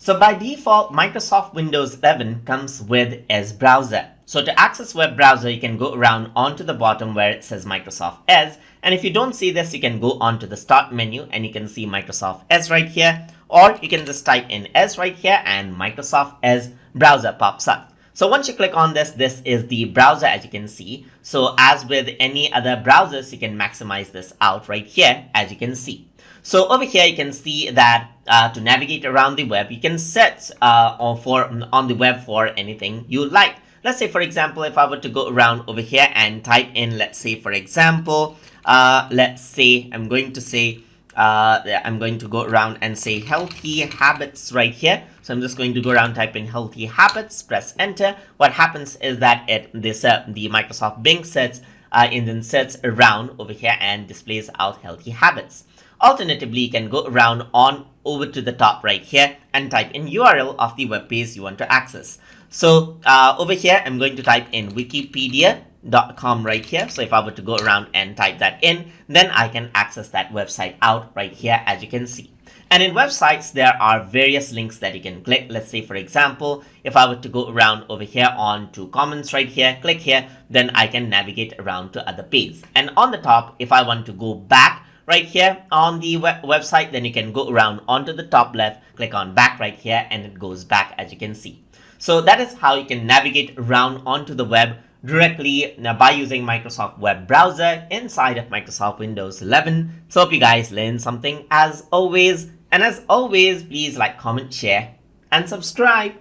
So by default, Microsoft Windows 11 comes with Edge browser. So to access web browser, you can go around onto the bottom where it says Microsoft Edge. And if you don't see this, you can go onto the start menu and you can see Microsoft Edge right here. Or you can just type in Edge right here and Microsoft Edge browser pops up. So once you click on this, this is the browser as you can see. So as with any other browsers, you can maximize this out right here as you can see. So over here, you can see that to navigate around the web, you can set on the web for anything you like. Let's say, for example, if I were to go around over here and type in, let's say, for example, let's say I'm going to go around and say healthy habits right here. So I'm just going to go around, type in healthy habits, press enter. What happens is that the Microsoft Bing sets around over here and displays out healthy habits. Alternatively, you can go around over to the top right here and type in URL of the web page you want to access. So over here, I'm going to type in wikipedia.com right here. So if I were to go around and type that in, then I can access that website out right here as you can see. And in websites, there are various links that you can click. Let's say, for example, if I were to go around over here on to comments right here, click here, then I can navigate around to other pages. And on the top, if I want to go back right here on the website, then you can go around onto the top left, click on back right here, and it goes back as you can see. So that is how you can navigate around onto the web directly by using Microsoft web browser inside of Microsoft Windows 11. So hope you guys learned something as always. And as always, please like, comment, share, and subscribe.